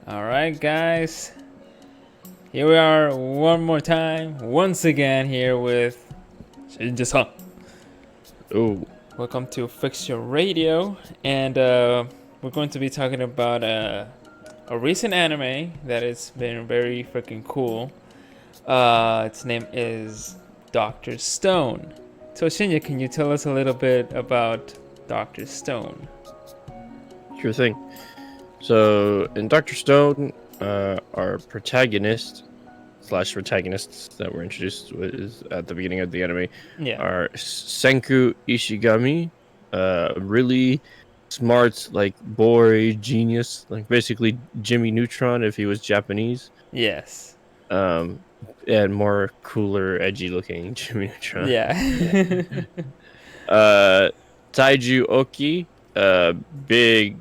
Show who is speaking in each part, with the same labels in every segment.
Speaker 1: All right, guys. Here we are one more time, once again here with Shinja.
Speaker 2: Oh,
Speaker 1: Welcome to Fyxshion Reydiou, and we're going to be talking about a recent anime that has been very freaking cool. Its name is Dr. Stone. So Shinja, can you tell us a little bit about Dr. Stone?
Speaker 2: sure thing. So in Dr. Stone, our protagonist slash protagonists that were introduced was at the beginning of the anime
Speaker 1: Yeah.
Speaker 2: are Senku Ishigami, really smart, like boy genius, like basically Jimmy Neutron if he was Japanese.
Speaker 1: Yes.
Speaker 2: Um, and more cooler, edgy looking Jimmy Neutron.
Speaker 1: Yeah.
Speaker 2: Uh, Taiju Oki, big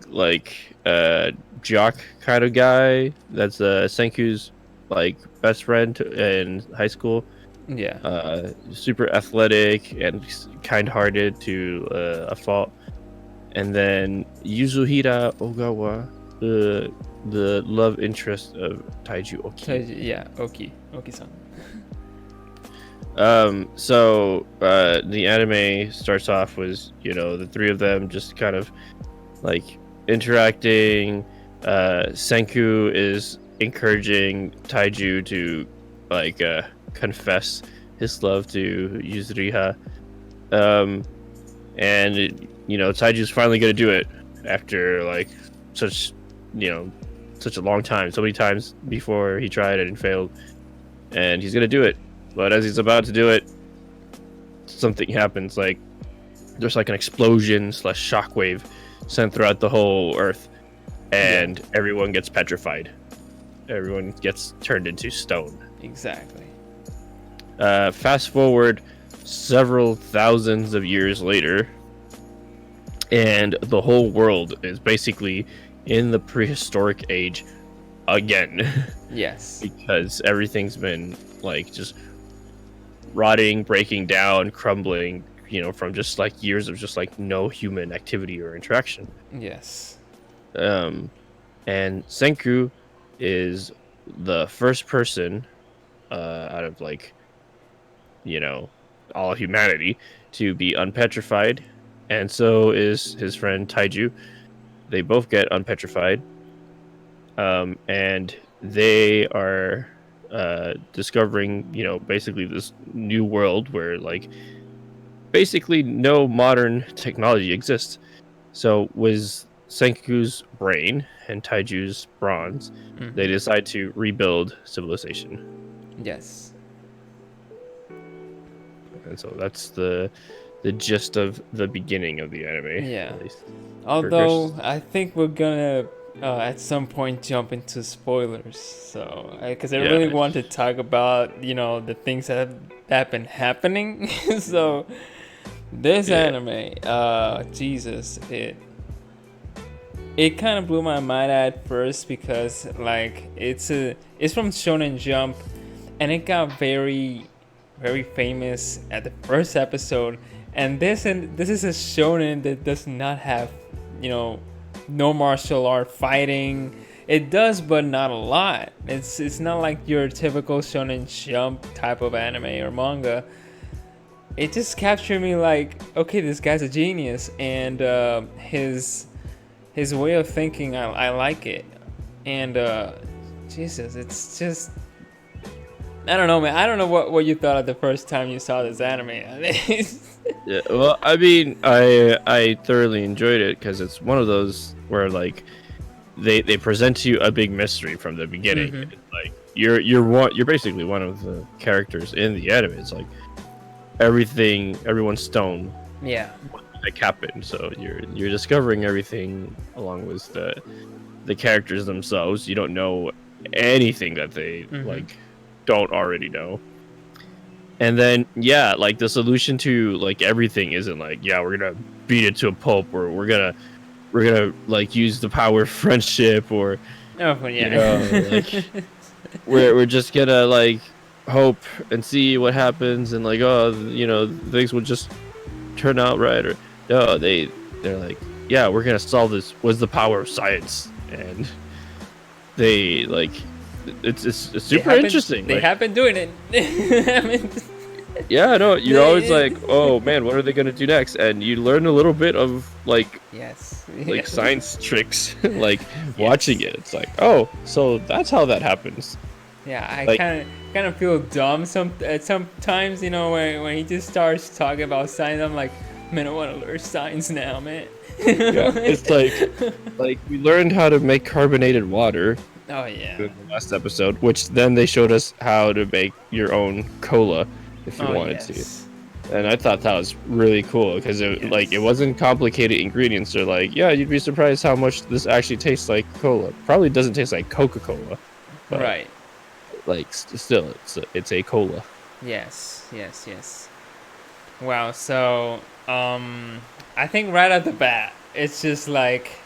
Speaker 2: jock kind of guy. That's Senku's like best friend in high school.
Speaker 1: Yeah.
Speaker 2: Super athletic and kind-hearted to a fault. And then Yuzuhira Ogawa, the love interest of Taiju Oki.
Speaker 1: Yeah. Oki-san.
Speaker 2: The anime starts off with, the three of them just kind of like interacting. Senku is encouraging Taiju to confess his love to Yuzuriha. Taiju's finally gonna do it after such such a long time, so many times before he tried it and failed, and he's gonna do it. But as he's about to do it, something happens. Like there's like an explosion / shockwave sent throughout the whole earth, and everyone gets petrified. Everyone gets turned into stone.
Speaker 1: Exactly.
Speaker 2: Fast forward several thousands of years later, and the whole world is basically in the prehistoric age again.
Speaker 1: Yes.
Speaker 2: Because everything's been just rotting, breaking down, crumbling, from just years of just no human activity or interaction.
Speaker 1: Yes.
Speaker 2: And Senku is the first person out of all humanity to be unpetrified, and so is his friend Taiju. They both get unpetrified, and they are discovering, basically this new world where basically no modern technology exists. So with Senku's brain and Taiju's bronze, they decide to rebuild civilization.
Speaker 1: Yes.
Speaker 2: And so that's the gist of the beginning of the anime.
Speaker 1: Yeah. Although I think we're gonna at some point jump into spoilers, so because I really want to talk about the things that have been happening. So this anime, Jesus, it kind of blew my mind at first because it's from Shonen Jump, and it got very famous at the first episode. And this is a shonen that does not have, no martial art fighting. It does, but not a lot. It's not like your typical Shonen Jump type of anime or manga. It just captured me okay, this guy's a genius, and his way of thinking, I like it. And Jesus, it's just, I don't know, man. I don't know what you thought of the first time you saw this anime.
Speaker 2: Yeah, well, I mean, I thoroughly enjoyed it because it's one of those where they present to you a big mystery from the beginning. Mm-hmm. You're basically one of the characters in the anime. It's everyone's stone.
Speaker 1: Yeah.
Speaker 2: What happened? So you're discovering everything along with the characters themselves. You don't know anything that they don't already know. And then the solution to everything isn't we're gonna beat it to a pulp, or we're gonna use the power of friendship, or we're just gonna hope and see what happens, and things will just turn out right. Or no, they're we're gonna solve this with the power of science. And they like it's super interesting.
Speaker 1: They have been doing it. I mean,
Speaker 2: yeah, no, you're always like, oh man, what are they gonna do next? And you learn a little bit of like like science tricks, like watching it. It's like, oh, so that's how that happens.
Speaker 1: Yeah, I
Speaker 2: like,
Speaker 1: kind of feel dumb sometimes, you know, when he just starts talking about science. I'm like, man, I want to learn science now, man.
Speaker 2: Yeah, it's like we learned how to make carbonated water.
Speaker 1: Oh yeah.
Speaker 2: In the last episode, which then they showed us how to make your own cola if you wanted to. And I thought that was really cool because it wasn't complicated ingredients. They're like, yeah, you'd be surprised how much this actually tastes like cola. Probably doesn't taste like Coca-Cola, but
Speaker 1: right.
Speaker 2: Like still, it's a cola.
Speaker 1: Yes. Wow. So I think right at the bat, it's just like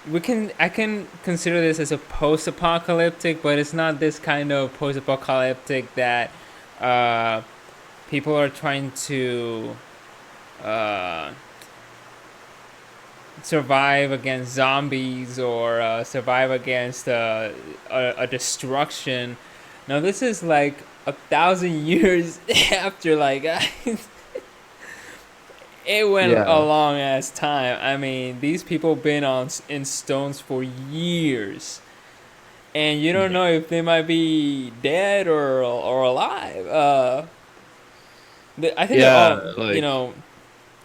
Speaker 1: I can consider this as a post-apocalyptic, but it's not this kind of post-apocalyptic that people are trying to survive against zombies or survive against a destruction. Now this is like 1,000 years after, like it went a long ass time. I mean, these people been in stones for years, and you don't know if they might be dead or alive. I think they're all, like, you know,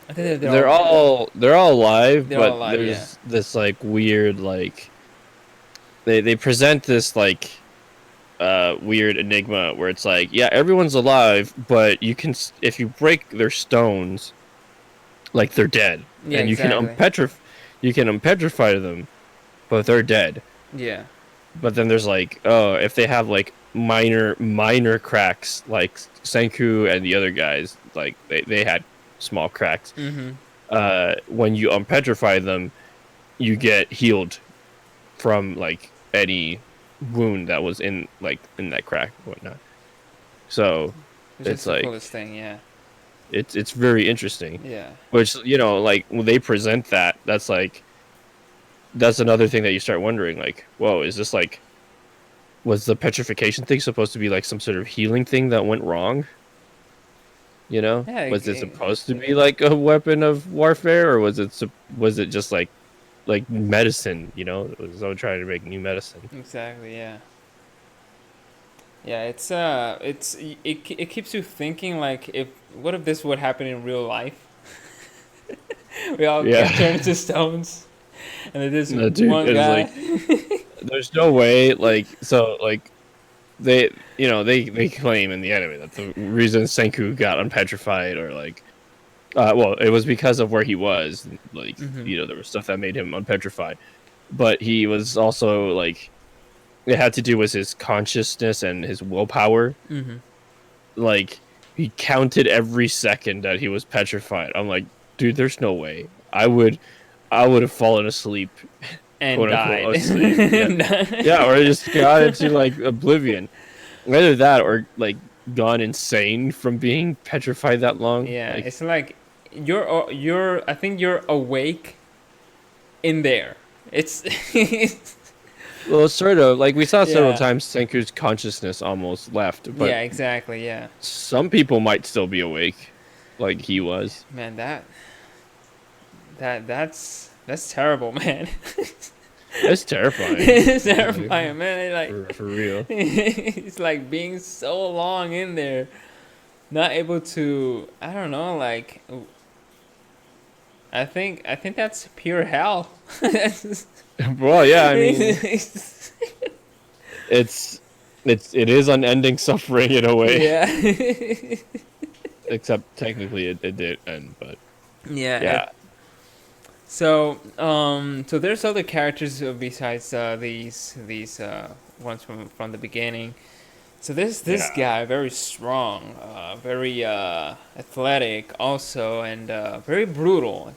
Speaker 1: I think they're all
Speaker 2: alive, but there's this like weird like they present this like weird enigma where it's like, yeah, everyone's alive, but you can, if you break their stones, like they're dead, and you can unpetrify them, but they're dead.
Speaker 1: Yeah.
Speaker 2: But then there's like, oh, if they have like minor cracks, like Senku and the other guys, like they had small cracks. When you unpetrify them, you get healed from like any wound that was in that crack and whatnot. So it's like the
Speaker 1: coolest thing, yeah.
Speaker 2: It's very interesting.
Speaker 1: Yeah.
Speaker 2: Which, you know, like when they present that's like, that's another thing that you start wondering, like, whoa, is this like, was the petrification thing supposed to be like some sort of healing thing that went wrong? You know, was it supposed to be like a weapon of warfare, or was it just like medicine? You know, it was someone trying to make new medicine.
Speaker 1: Exactly. Yeah. Yeah. It keeps you thinking, like, what if this would happen in real life? We all get turned into stones, and then this one guy.
Speaker 2: Like, there's no way. Like, so like. They claim in the anime that the reason Senku got unpetrified, or like, well, it was because of where he was. Like, you know, there was stuff that made him unpetrified, but he was also like, it had to do with his consciousness and his willpower. Like, he counted every second that he was petrified. I'm like, dude, there's no way. I would have fallen asleep.
Speaker 1: And died.
Speaker 2: Yeah, or just got into like oblivion. Either that or like gone insane from being petrified that long.
Speaker 1: Yeah, like, it's like I think you're awake in there. It's
Speaker 2: well, sort of, like we saw several times Senku's consciousness almost left. But
Speaker 1: yeah, exactly. Yeah.
Speaker 2: Some people might still be awake, like he was.
Speaker 1: Man, that's terrible, man.
Speaker 2: That's terrifying.
Speaker 1: It's terrifying, man. Like,
Speaker 2: for real.
Speaker 1: It's like being so long in there, not able to. I don't know. Like, I think that's pure hell.
Speaker 2: Well, yeah. I mean, it is unending suffering in a way.
Speaker 1: Yeah.
Speaker 2: Except technically it did end, but
Speaker 1: yeah. So there's other characters besides these ones from the beginning. So this guy, very strong, very athletic also, and very brutal.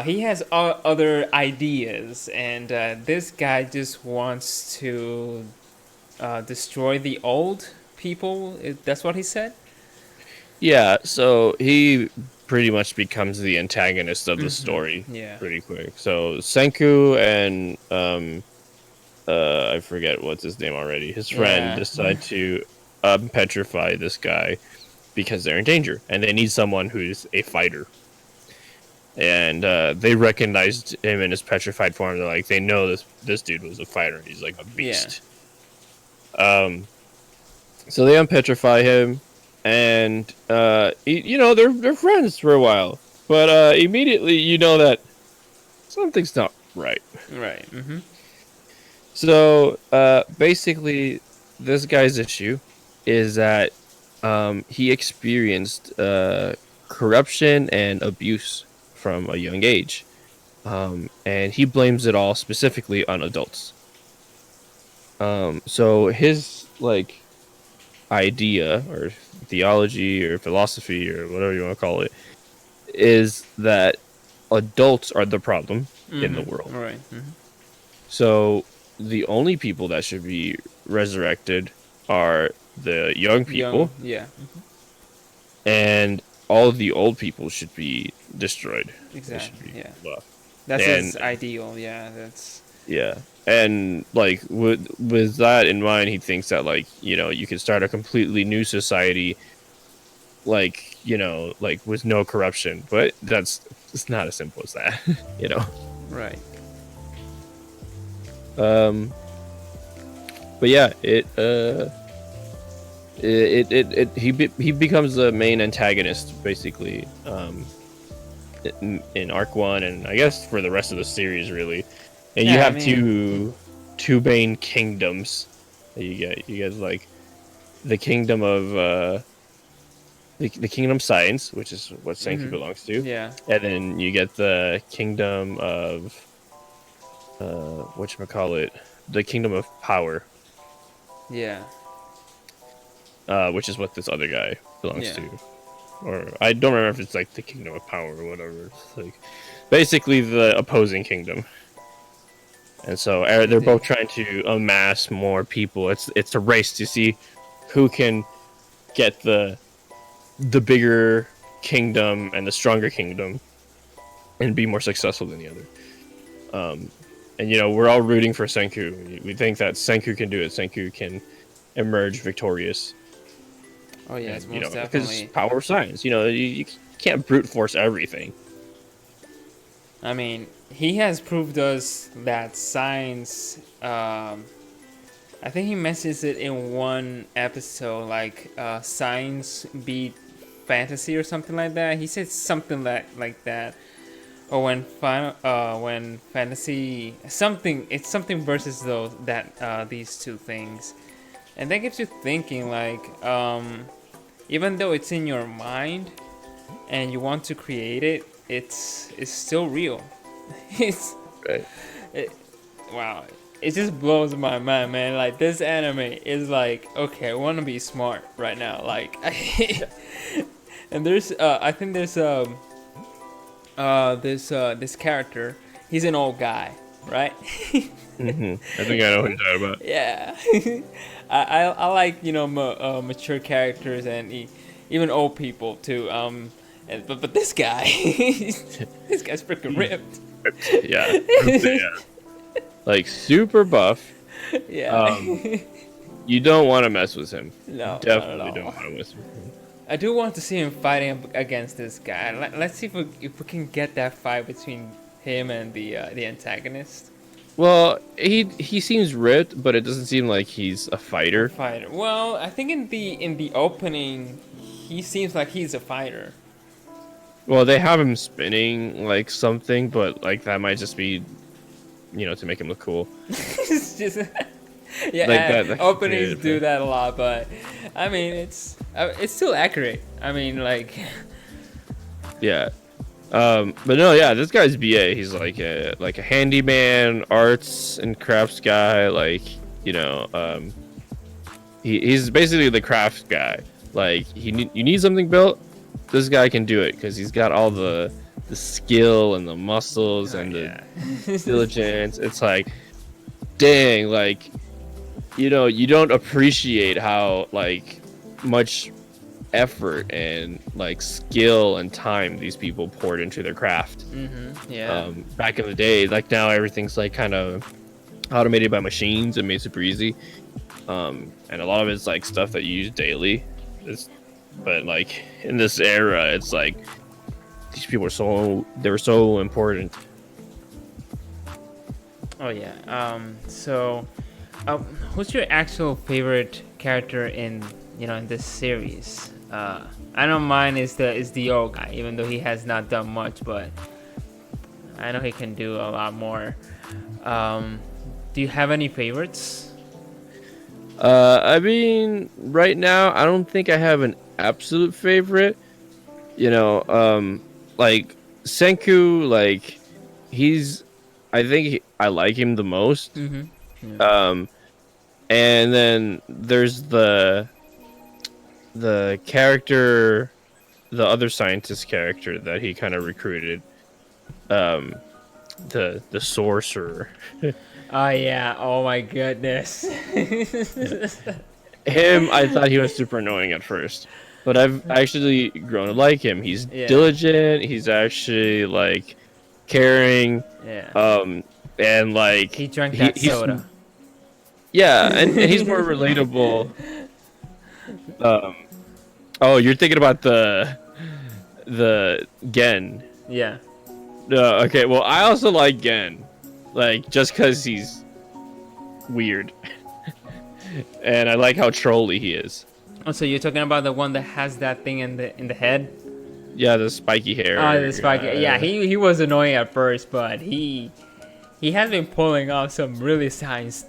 Speaker 1: He has other ideas, and this guy just wants to destroy the old people. That's what he said?
Speaker 2: Yeah, so he pretty much becomes the antagonist of the story pretty quick. So Senku and I forget what's his name already. His friend decide to petrify this guy because they're in danger and they need someone who's a fighter. And they recognized him in his petrified form. They're like, they know this dude was a fighter. He's like a beast. So they unpetrify him, and they're friends for a while. But immediately you know that something's not right.
Speaker 1: Right. Mm-hmm.
Speaker 2: So basically, this guy's issue is that he experienced corruption and abuse from a young age, and he blames it all specifically on adults. So his idea or theology or philosophy or whatever you want to call it is that adults are the problem in the world.
Speaker 1: Right. Mm-hmm.
Speaker 2: So the only people that should be resurrected are the young people.
Speaker 1: Mm-hmm.
Speaker 2: And all of the old people should be destroyed.
Speaker 1: Exactly.
Speaker 2: Left.
Speaker 1: That's his ideal. Yeah.
Speaker 2: And with that in mind, he thinks that you can start a completely new society, with no corruption. But it's not as simple as that,
Speaker 1: Right.
Speaker 2: But yeah, he becomes the main antagonist basically, in Arc 1, and I guess for the rest of the series really. And you have two main kingdoms that you get. You get the kingdom of the kingdom of science, which is what Senku belongs to.
Speaker 1: Yeah.
Speaker 2: And then you get the kingdom of whatchamacallit, the kingdom of power.
Speaker 1: Yeah.
Speaker 2: Which is what this other guy belongs to. Or I don't remember if it's the kingdom of power or whatever. It's basically the opposing kingdom. And so they're both trying to amass more people. It's a race to see who can get the bigger kingdom and the stronger kingdom and be more successful than the other. And we're all rooting for Senku. We think that Senku can do it. Senku can emerge victorious.
Speaker 1: Oh yeah, it's most
Speaker 2: definitely because power of science. You can't brute force everything.
Speaker 1: I mean, he has proved us that science. I think he mentions it in one episode, science beat fantasy or something like that. He said something like that. Or when fantasy something, it's something versus these two things, and that gets you thinking even though it's in your mind and you want to create it, it's still real. Wow, it just blows my mind, man. This anime is okay, I want to be smart right now, and there's I think there's this character, he's an old guy, right?
Speaker 2: I think I know what you're talking about.
Speaker 1: Yeah. I like mature characters and even old people too. But this guy, this guy's freaking ripped.
Speaker 2: Yeah. Super buff.
Speaker 1: Yeah.
Speaker 2: You don't want to mess with him.
Speaker 1: No,
Speaker 2: definitely don't want to mess with him.
Speaker 1: I do want to see him fighting against this guy. Let's see if we can get that fight between him and the antagonist.
Speaker 2: Well, he seems ripped, but it doesn't seem like he's a fighter.
Speaker 1: Well, I think in the opening, he seems like he's a fighter.
Speaker 2: Well, they have him spinning something, but that might just be, to make him look cool.
Speaker 1: It's just openings do that a lot, but I mean it's still accurate. I mean
Speaker 2: yeah. But no, yeah, this guy's BA. He's a handyman, arts and crafts guy. He's basically the crafts guy. You need something built, this guy can do it because he's got all the skill and the muscles and the diligence. It's dang, you don't appreciate how much effort and skill and time these people poured into their craft.
Speaker 1: Yeah.
Speaker 2: Back in the day, now everything's kind of automated by machines and made super easy. And a lot of it's like stuff that you use daily. But like in this era, it's like these people were so important.
Speaker 1: Oh yeah. Who's your actual favorite character in this series? I know mine is the old guy, even though he has not done much, but I know he can do a lot more. Do you have any favorites?
Speaker 2: I mean, right now, I don't think I have an absolute favorite. Like Senku, like I like him the most.
Speaker 1: Mm-hmm. Yeah.
Speaker 2: And then there's the character, the other scientist character that he kind of recruited. The sorcerer.
Speaker 1: Oh yeah! Oh my goodness.
Speaker 2: Him, I thought he was super annoying at first, but I've actually grown to like him. He's diligent. He's actually like caring.
Speaker 1: Yeah.
Speaker 2: And like
Speaker 1: he drank that soda.
Speaker 2: Yeah, and he's more relatable. Oh, you're thinking about the Gen.
Speaker 1: Yeah.
Speaker 2: Okay, well, I also like Gen, like just because he's weird, and I like how trolly he is.
Speaker 1: Oh, so you're talking about the one that has that thing in the head?
Speaker 2: Yeah, the spiky hair.
Speaker 1: Oh, the spiky. Yeah, he was annoying at first, but he has been pulling off some really science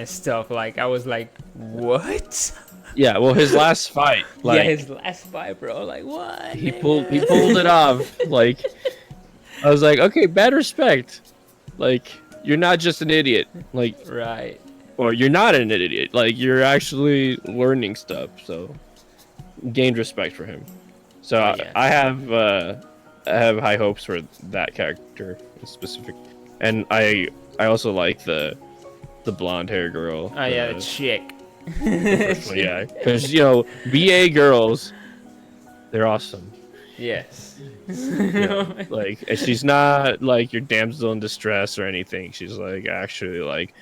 Speaker 1: stuff. Like I was like, what?
Speaker 2: Yeah, well, his last fight. Like,
Speaker 1: yeah, his last fight, bro. Like what?
Speaker 2: He pulled it off. Like. I was like, okay, bad respect. Like, you're not just an idiot. Like,
Speaker 1: right.
Speaker 2: Or you're not an idiot. Like, you're actually learning stuff. So, gained respect for him. So
Speaker 1: yeah.
Speaker 2: I have high hopes for that character in specific. And I also like the blonde hair girl.
Speaker 1: Oh yeah, the chick.
Speaker 2: Yeah, because BA girls, they're awesome.
Speaker 1: Yes.
Speaker 2: Like, and she's not like your damsel in distress or anything. She's like actually like,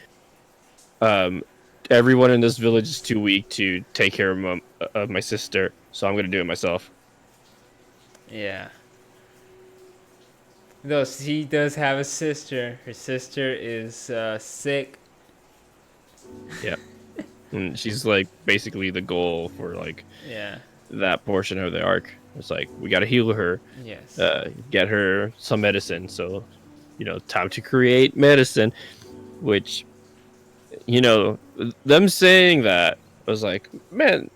Speaker 2: everyone in this village is too weak to take care of my sister, so I'm gonna do it myself.
Speaker 1: Yeah. Though she does have a sister. Her sister is sick.
Speaker 2: Yeah. And she's like basically the goal for like that portion of the arc. It's like, we gotta heal her.
Speaker 1: Yes.
Speaker 2: Get her some medicine. So, time to create medicine. Which, them saying that, I was like, man,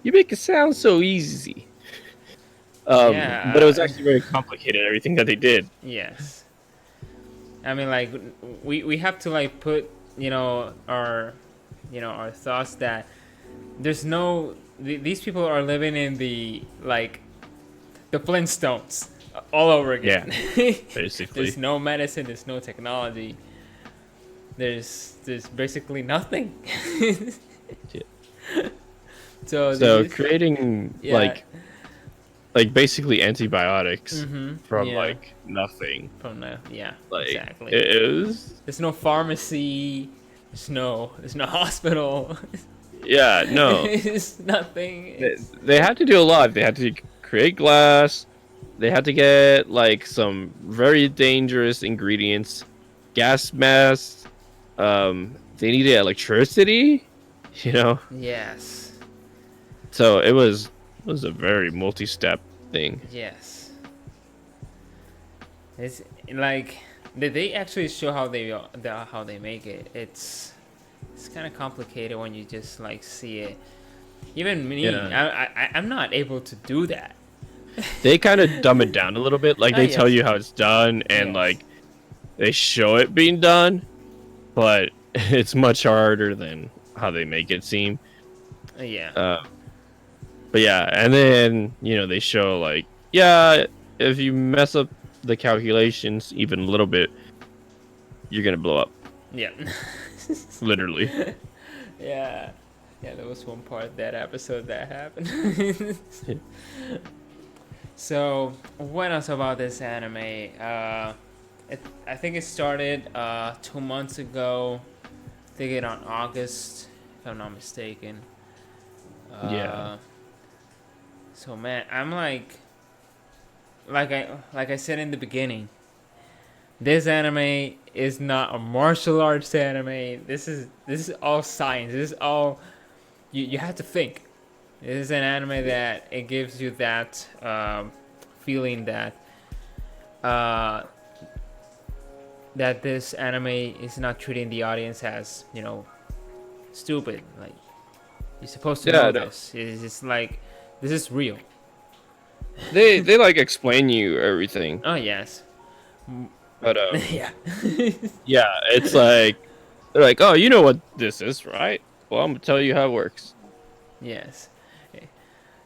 Speaker 2: you make it sound so easy. But it was actually very complicated, everything that they did.
Speaker 1: Yes. I mean, like, we have to like put, our thoughts that there's no these people are living in the Flintstones all over again.
Speaker 2: Yeah, basically.
Speaker 1: There's no medicine, there's no technology, there's basically nothing.
Speaker 2: Yeah.
Speaker 1: So
Speaker 2: creating like basically antibiotics from like nothing.
Speaker 1: From
Speaker 2: like,
Speaker 1: exactly.
Speaker 2: There's
Speaker 1: no pharmacy, there's no hospital.
Speaker 2: Yeah, no.
Speaker 1: It's nothing.
Speaker 2: They had to do a lot. They had to create glass. They had to get like some very dangerous ingredients, gas masks. They needed electricity.
Speaker 1: Yes.
Speaker 2: So it was a very multi-step thing.
Speaker 1: Yes. It's like, did they actually show how they make it? It's kind of complicated when you just like see it. Even me, I'm not able to do that.
Speaker 2: They kind of dumb it down a little bit. Like they tell you how it's done, and like they show it being done, but it's much harder than how they make it seem.
Speaker 1: Yeah.
Speaker 2: But yeah, and then they show like, if you mess up the calculations even a little bit, you're gonna blow up.
Speaker 1: Yeah.
Speaker 2: Literally.
Speaker 1: Yeah, there was one part of that episode that happened. So, what else about this anime? I think it started 2 months ago. think it on August, if I'm not mistaken.
Speaker 2: Yeah.
Speaker 1: So man, I'm like I said in the beginning, this anime is not a martial arts anime. This is all science. This is all you have to think. This is an anime that it gives you that feeling that that this anime is not treating the audience as, you know, stupid. Like, you're supposed to know this. It's just like, this is real.
Speaker 2: They like explain you everything.
Speaker 1: Oh yes.
Speaker 2: But
Speaker 1: Yeah.
Speaker 2: yeah, it's like they're like, oh, you know what this is, right? Well, I'm gonna tell you how it works.
Speaker 1: Yes.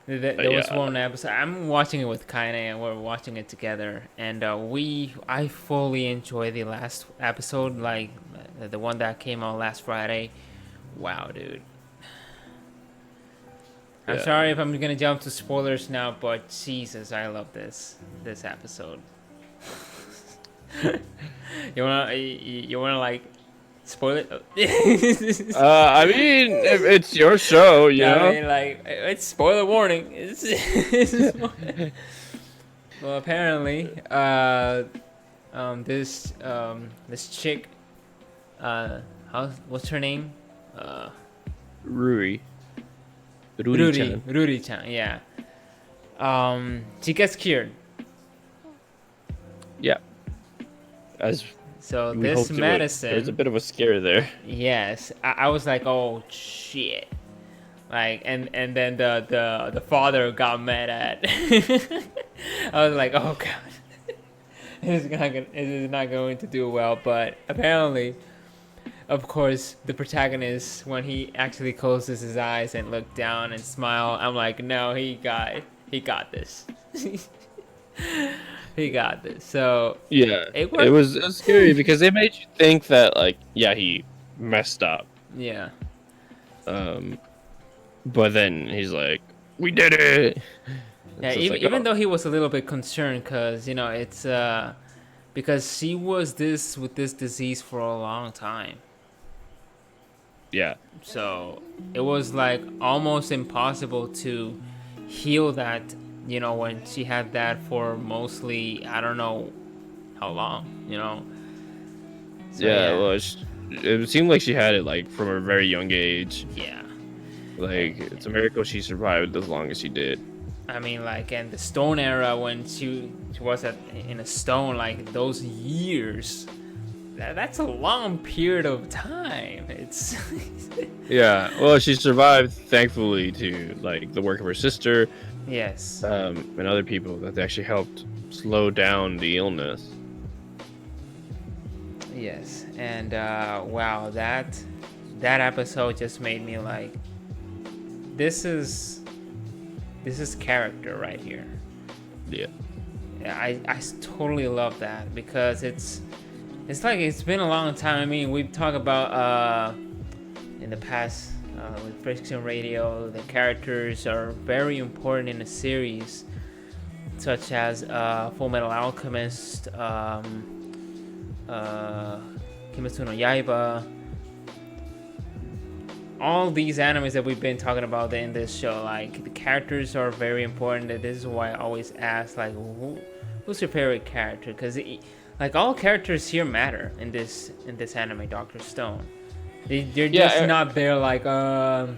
Speaker 1: There was one episode. I'm watching it with Kaine, and we're watching it together. And I fully enjoyed the last episode, like the one that came out last Friday. Wow, dude. I'm sorry if I'm gonna jump to spoilers now, but Jesus, I love this episode. you wanna like spoil it?
Speaker 2: I mean, if it's your show, you know.
Speaker 1: I mean, like, it's spoiler warning. Well, apparently, this chick, what's her name? Ruri-chan, yeah. She gets cured.
Speaker 2: Yeah. As
Speaker 1: so this medicine,
Speaker 2: there's a bit of a scare there.
Speaker 1: Yes, I was like, oh shit, like, and then the father got mad at. I was like, oh god, it is not going to do well. But apparently, of course, the protagonist, when he actually closes his eyes and look down and smile, I'm like, no, he got this. He got this. So
Speaker 2: yeah, it was scary because it made you think that, like, yeah, he messed up.
Speaker 1: Yeah.
Speaker 2: But then he's like, we did it.
Speaker 1: Yeah,
Speaker 2: so
Speaker 1: even,
Speaker 2: like,
Speaker 1: even though he was a little bit concerned, because, you know, it's because she was with this disease for a long time.
Speaker 2: Yeah.
Speaker 1: So it was like almost impossible to heal that, you know, when she had that for mostly, I don't know how long, you know. So,
Speaker 2: yeah, well, it seemed like she had it like from a very young age.
Speaker 1: Yeah.
Speaker 2: Like, it's a miracle she survived as long as she did.
Speaker 1: I mean, like, in the stone era, when she was in a stone, like, those years, that's a long period of time. It's
Speaker 2: yeah, well, she survived thankfully to, like, the work of her sister.
Speaker 1: Yes.
Speaker 2: And other people that actually helped slow down the illness.
Speaker 1: Yes, and wow, that episode just made me like, this is character right here.
Speaker 2: Yeah.
Speaker 1: I totally love that, because it's like, it's been a long time. I mean, we've talked about in the past with Fyxshion Reydiou, the characters are very important in the series, such as Full Metal Alchemist, Kimetsu no Yaiba. All these animes that we've been talking about in this show, like, the characters are very important. This is why I always ask, like, who's your favorite character? Because like, all characters here matter in this anime, Dr. Stone. They're just not there like all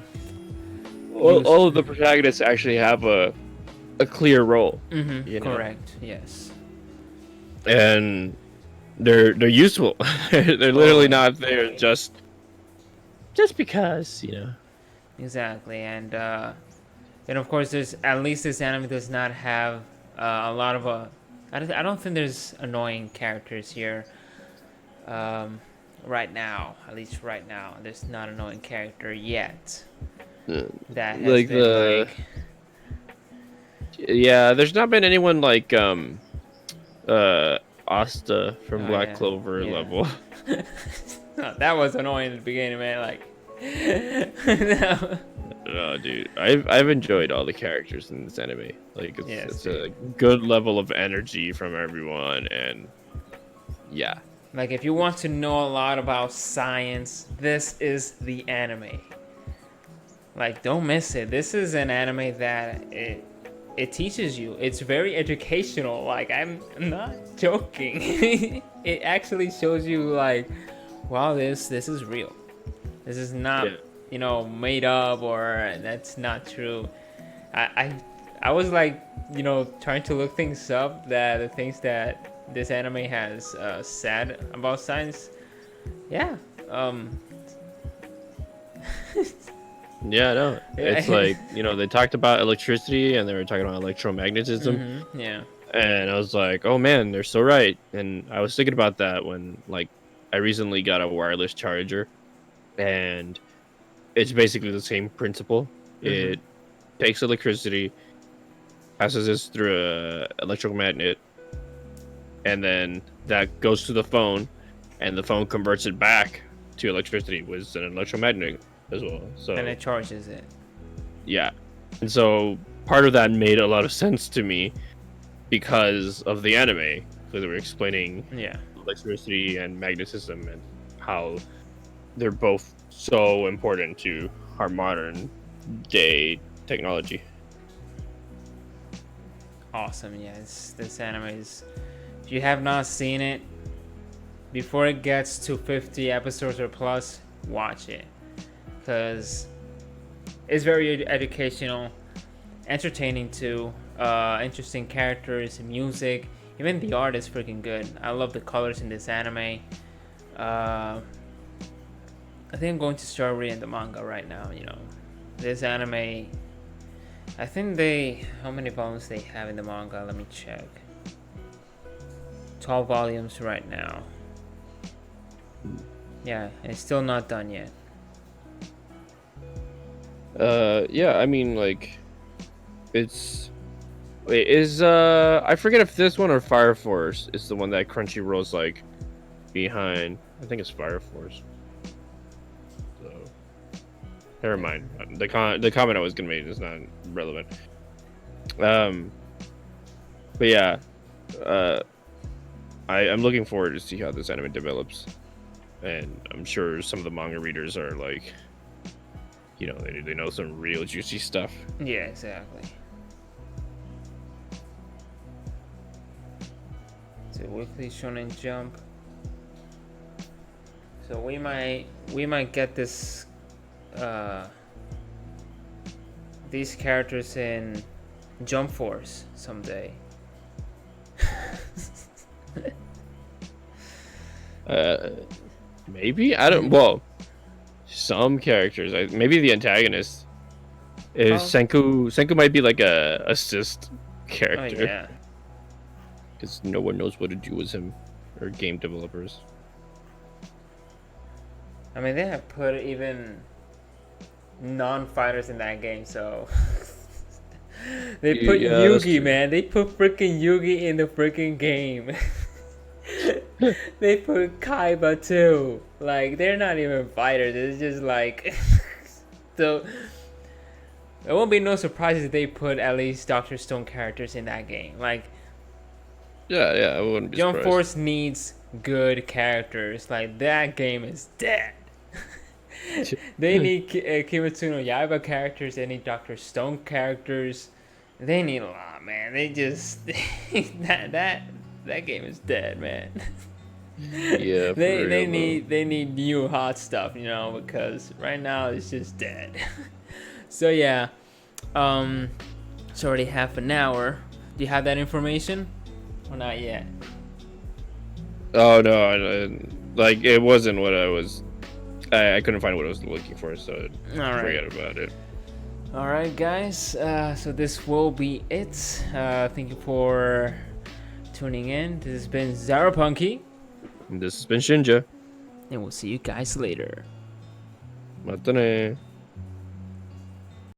Speaker 2: of the protagonists actually have a clear role.
Speaker 1: Mm-hmm,
Speaker 2: you know?
Speaker 1: Correct. Yes.
Speaker 2: And they're useful. They're literally not there just because, you know.
Speaker 1: Exactly, and of course, there's, at least this anime does not have a lot of I don't think there's annoying characters here. Right now, at least right now, there's not an annoying character yet. That has
Speaker 2: like
Speaker 1: been
Speaker 2: yeah, there's not been anyone like Asta from Black Clover level.
Speaker 1: That was annoying in the beginning, man. Like,
Speaker 2: no. Oh, dude, I've enjoyed all the characters in this anime. Like, it's a good level of energy from everyone, and yeah.
Speaker 1: Like, if you want to know a lot about science, this is the anime. Like, don't miss it. This is an anime that it teaches you. It's very educational. Like, I'm not joking. It actually shows you, like, wow, this is real. This is not, made up, or that's not true. I was like, trying to look things up, that the things that this anime has said about science. Yeah.
Speaker 2: Yeah, no. It's like, they talked about electricity and they were talking about electromagnetism.
Speaker 1: Mm-hmm. Yeah.
Speaker 2: And I was like, oh man, they're so right. And I was thinking about that when, like, I recently got a wireless charger, and it's basically the same principle.
Speaker 1: Mm-hmm.
Speaker 2: It takes electricity, passes this through a electromagnet, and then that goes to the phone, and the phone converts it back to electricity with an electromagnet as well. So
Speaker 1: and it charges it.
Speaker 2: Yeah. And so part of that made a lot of sense to me because of the anime, because they were explaining electricity and magnetism and how they're both so important to our modern day technology.
Speaker 1: Awesome. Yes, this anime is, if you have not seen it, before it gets to 50 episodes or plus, watch it, because it's very educational, entertaining too, interesting characters, music, even the art is freaking good. I love the colors in this anime. I think I'm going to start reading the manga right now. This anime, I think how many volumes they have in the manga? Let me check. 12 volumes right now. Yeah, it's still not done yet.
Speaker 2: Yeah, I mean, like, I forget if this one or Fire Force is the one that Crunchyroll's like behind. I think it's Fire Force. So never mind. The comment I was gonna make is not relevant. But yeah, I'm looking forward to see how this anime develops, and I'm sure some of the manga readers are like, they know some real juicy stuff.
Speaker 1: Yeah, exactly. So Weekly Shonen Jump. So we might get this these characters in Jump Force someday.
Speaker 2: Maybe, I don't. Well, some characters. Maybe the antagonist is Senku. Senku might be like a assist character.
Speaker 1: Oh yeah.
Speaker 2: Because no one knows what to do with him, or game developers.
Speaker 1: I mean, they have put even non-fighters in that game, so they put Yugi, man. They put freaking Yugi in the freaking game. They put Kaiba too. Like, they're not even fighters. It's just like so. It won't be no surprise if they put at least Dr. Stone characters in that game. Like,
Speaker 2: yeah, I wouldn't be
Speaker 1: Jump
Speaker 2: surprised.
Speaker 1: Force needs good characters. Like, that game is dead. They need Kimetsu no Yaiba characters. They need Dr. Stone characters. They need a lot, man. They just that game is dead, man.
Speaker 2: Yeah,
Speaker 1: they need new hot stuff, because right now it's just dead. So yeah, it's already half an hour. Do you have that information or not yet?
Speaker 2: Oh no, like, it wasn't what I was. I couldn't find what I was looking for, so forget about it.
Speaker 1: All right, guys. So this will be it. Thank you for tuning in. This has been Zyber.
Speaker 2: And this has been Shinja.
Speaker 1: And we'll see you guys later.
Speaker 2: Matane.